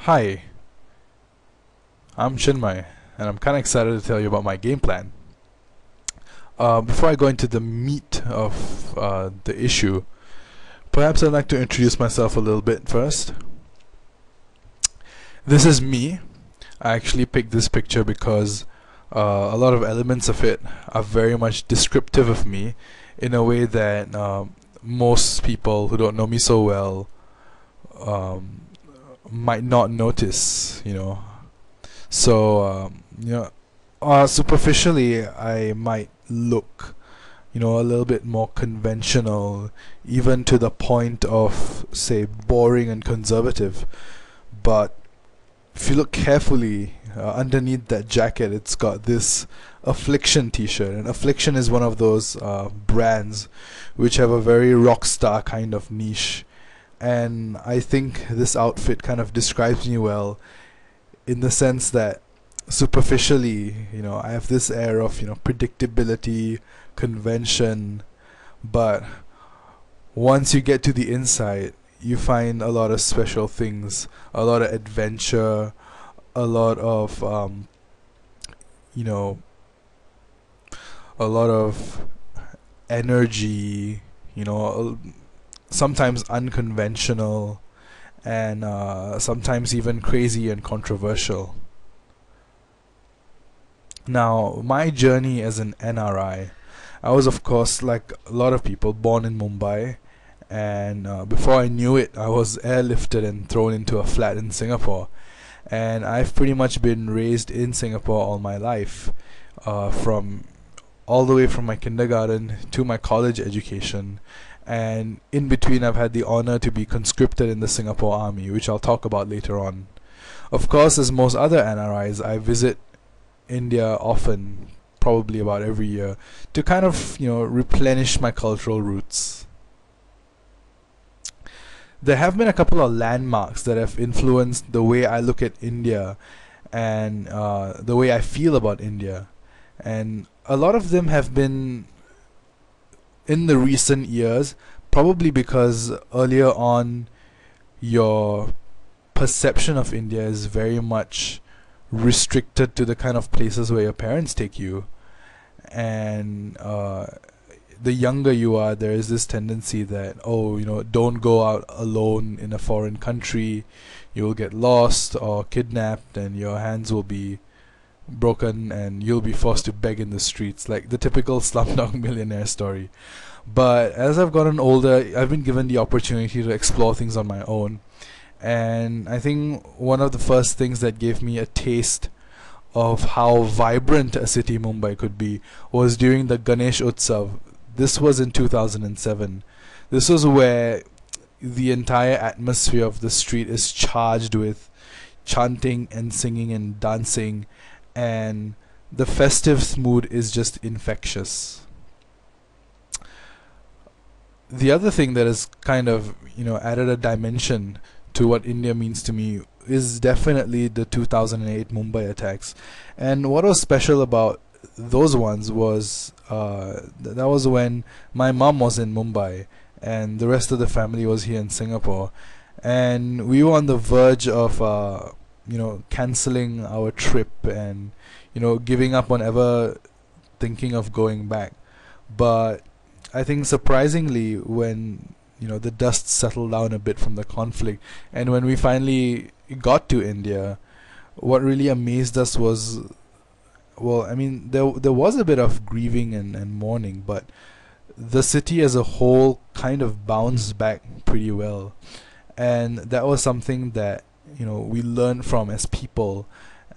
Hi, I'm Chinmaya, and I'm kind of excited to tell you about my game plan. Before I go into the meat of the issue, perhaps I'd like to introduce myself a little bit first. This is me. I actually picked this picture because a lot of elements of it are very much descriptive of me in a way that most people who don't know me so well might not notice. Superficially, I might look, a little bit more conventional, even to the point of, say, boring and conservative. But if you look carefully, underneath that jacket, it's got this Affliction t-shirt, and Affliction is one of those brands which have a very rock star kind of niche. And I think this outfit kind of describes me well, in the sense that superficially, I have this air of, predictability, convention, but once you get to the inside, you find a lot of special things, a lot of adventure, a lot of, a lot of energy, sometimes unconventional, and sometimes even crazy and controversial. Now, my journey as an NRI, I was, of course, like a lot of people, born in Mumbai, and before I knew it, I was airlifted and thrown into a flat in Singapore. And I've pretty much been raised in Singapore all my life, from all the way from my kindergarten to my college education. And in between, I've had the honor to be conscripted in the Singapore Army, which I'll talk about later on. Of course, as most other NRIs, I visit India often, probably about every year, to kind of, replenish my cultural roots. There have been a couple of landmarks that have influenced the way I look at India and the way I feel about India. And a lot of them have been in the recent years, probably because earlier on your perception of India is very much restricted to the kind of places where your parents take you. And the younger you are, there is this tendency that, don't go out alone in a foreign country, you will get lost or kidnapped, and your hands will be broken and you'll be forced to beg in the streets, like the typical Slumdog Millionaire story. But as I've gotten older, I've been given the opportunity to explore things on my own, and I think one of the first things that gave me a taste of how vibrant a city Mumbai could be was during the Ganesh Utsav. This was in 2007. This was where the entire atmosphere of the street is charged with chanting and singing and dancing, and the festive mood is just infectious. The other thing that has kind of, added a dimension to what India means to me is definitely the 2008 Mumbai attacks. And what was special about those ones was that was when my mom was in Mumbai and the rest of the family was here in Singapore, and we were on the verge of canceling our trip and giving up on ever thinking of going back. But I think surprisingly, when the dust settled down a bit from the conflict, and when we finally got to India, what really amazed us was, well, I mean, there was a bit of grieving and mourning, but the city as a whole kind of bounced back pretty well. And that was something that we learn from as people,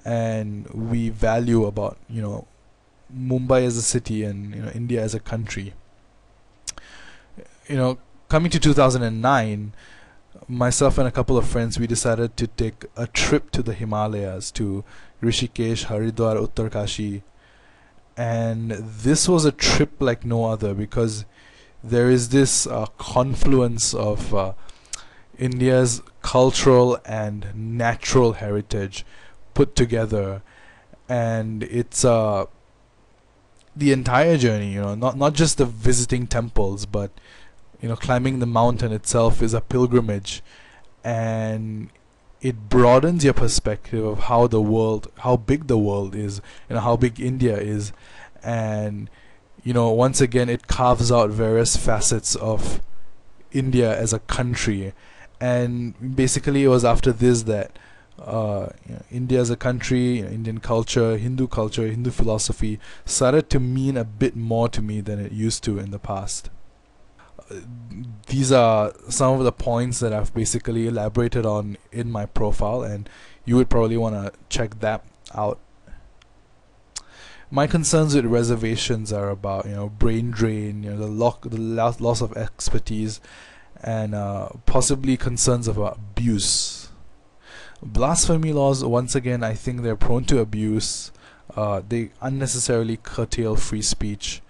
and we value about Mumbai as a city and India as a country. Coming to 2009, myself and a couple of friends, we decided to take a trip to the Himalayas, to Rishikesh, Haridwar, Uttarkashi. And this was a trip like no other, because there is this confluence of India's cultural and natural heritage put together. And it's the entire journey, not just the visiting temples, but climbing the mountain itself is a pilgrimage. And it broadens your perspective of how the world, how big the world is, how big India is, and once again it carves out various facets of India as a country. And basically it was after this that India as a country, Indian culture, Hindu philosophy started to mean a bit more to me than it used to in the past. These are some of the points that I've basically elaborated on in my profile, and you would probably want to check that out. My concerns with reservations are about brain drain, the loss of expertise, and possibly concerns about abuse. Blasphemy laws, once again, I think they're prone to abuse. They unnecessarily curtail free speech,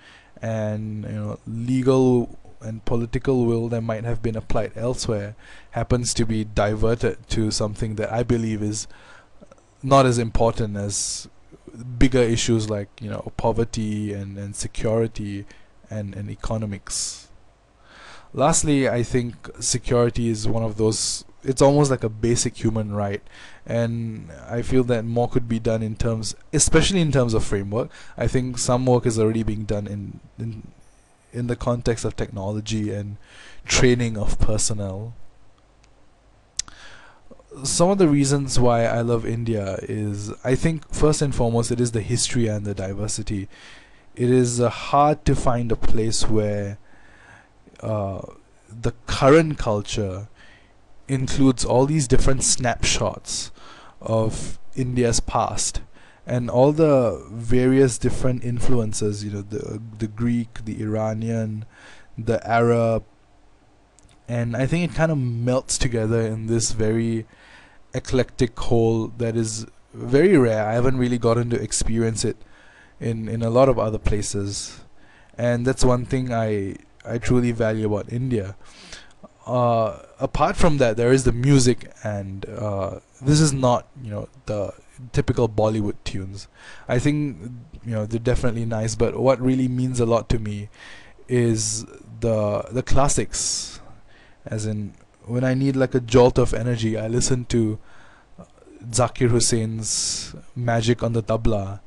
and legal and political will that might have been applied elsewhere happens to be diverted to something that I believe is not as important as bigger issues like poverty and security and economics. Lastly, I think security is one of those, it's almost like a basic human right, and I feel that more could be done especially in terms of framework. I think some work is already being done in the context of technology and training of personnel. Some of the reasons why I love India is, I think first and foremost, it is the history and the diversity. It is hard to find a place where the current culture includes all these different snapshots of India's past and all the various different influences, the Greek, the Iranian, the Arab, and I think it kind of melts together in this very eclectic whole that is very rare. I haven't really gotten to experience it in a lot of other places, and that's one thing I truly value about India. Apart from that, there is the music, and this is not the typical Bollywood tunes. I think they're definitely nice, but what really means a lot to me is the classics. As in, when I need like a jolt of energy, I listen to Zakir Hussein's Magic on the tabla.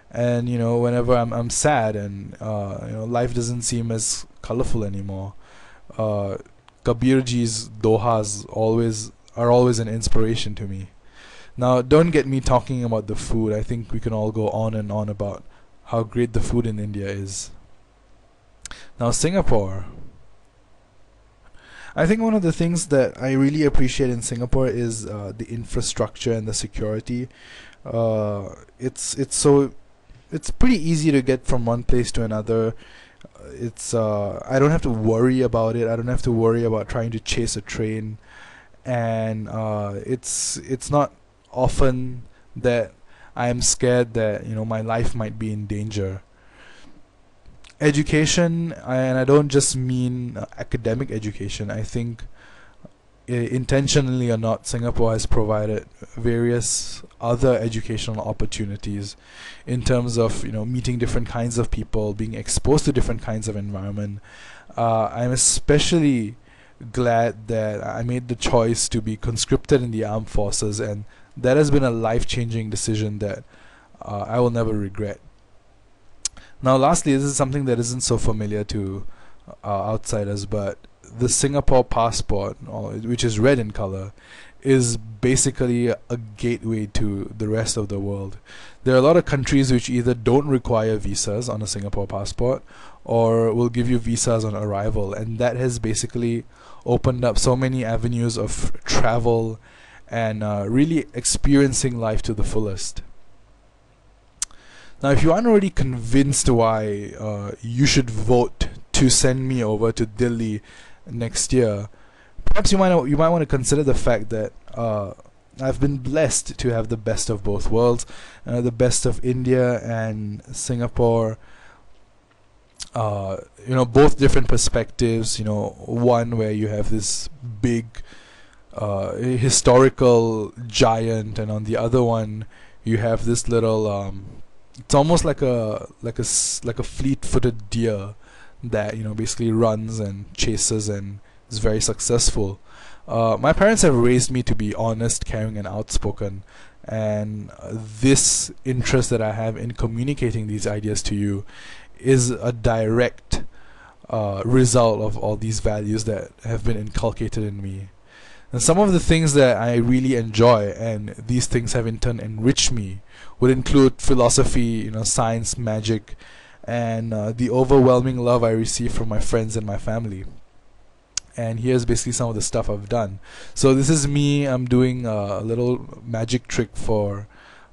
And whenever I'm sad and life doesn't seem as colorful anymore, Kabirji's dohas are always an inspiration to me. Now, don't get me talking about the food. I think we can all go on and on about how great the food in India is. Now, Singapore. I think one of the things that I really appreciate in Singapore is the infrastructure and the security. It's pretty easy to get from one place to another. I don't have to worry about it. I don't have to worry about trying to chase a train, and it's not often that I am scared that my life might be in danger. Education, and I don't just mean academic education. I think intentionally or not, Singapore has provided various other educational opportunities in terms of meeting different kinds of people, being exposed to different kinds of environment. I'm especially glad that I made the choice to be conscripted in the armed forces, and that has been a life-changing decision that I will never regret. Now, lastly, this is something that isn't so familiar to outsiders, but the Singapore passport, which is red in color, is basically a gateway to the rest of the world. There are a lot of countries which either don't require visas on a Singapore passport or will give you visas on arrival, and that has basically opened up so many avenues of travel and really experiencing life to the fullest. Now, if you aren't already convinced why you should vote to send me over to Delhi next year, perhaps you might want to consider the fact that I've been blessed to have the best of both worlds, the best of India and Singapore. Both different perspectives. One where you have this big historical giant, and on the other one you have this little. It's almost like a fleet-footed deer that basically runs and chases and is very successful. My parents have raised me to be honest, caring, and outspoken, and this interest that I have in communicating these ideas to you is a direct result of all these values that have been inculcated in me. And some of the things that I really enjoy, and these things have in turn enriched me, would include philosophy, science, magic, and the overwhelming love I receive from my friends and my family. And here's basically some of the stuff I've done. So this is me. I'm doing a little magic trick for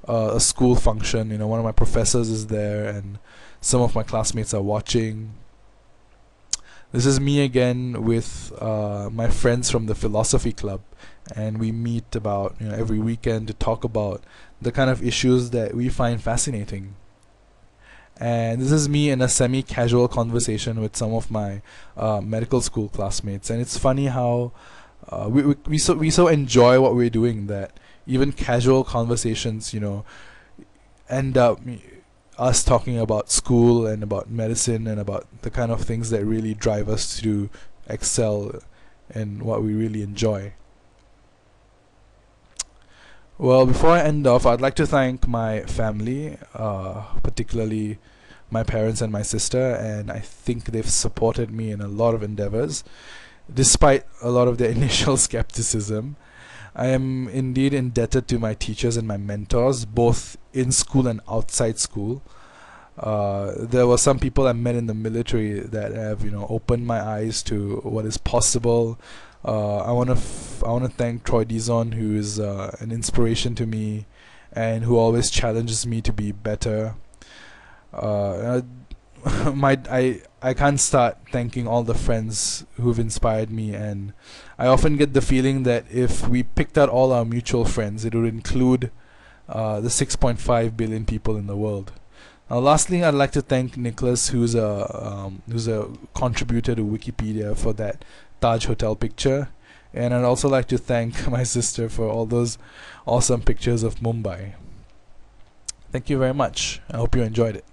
a school function. One of my professors is there, and some of my classmates are watching. This is me again with my friends from the philosophy club, and we meet about every weekend to talk about the kind of issues that we find fascinating. And this is me in a semi-casual conversation with some of my medical school classmates, and it's funny how we so enjoy what we're doing that even casual conversations end up us talking about school and about medicine and about the kind of things that really drive us to excel in what we really enjoy. Well, before I end off, I'd like to thank my family, particularly my parents and my sister, and I think they've supported me in a lot of endeavors, despite a lot of their initial skepticism. I am indeed indebted to my teachers and my mentors, both in school and outside school. There were some people I met in the military that have, opened my eyes to what is possible. I want to thank Troy Dizon, who is an inspiration to me, and who always challenges me to be better. I can't start thanking all the friends who've inspired me, and I often get the feeling that if we picked out all our mutual friends, it would include the 6.5 billion people in the world. Now, lastly, I'd like to thank Nicholas, who's a contributor to Wikipedia, for that Taj Hotel picture, and I'd also like to thank my sister for all those awesome pictures of Mumbai. Thank you very much. I hope you enjoyed it.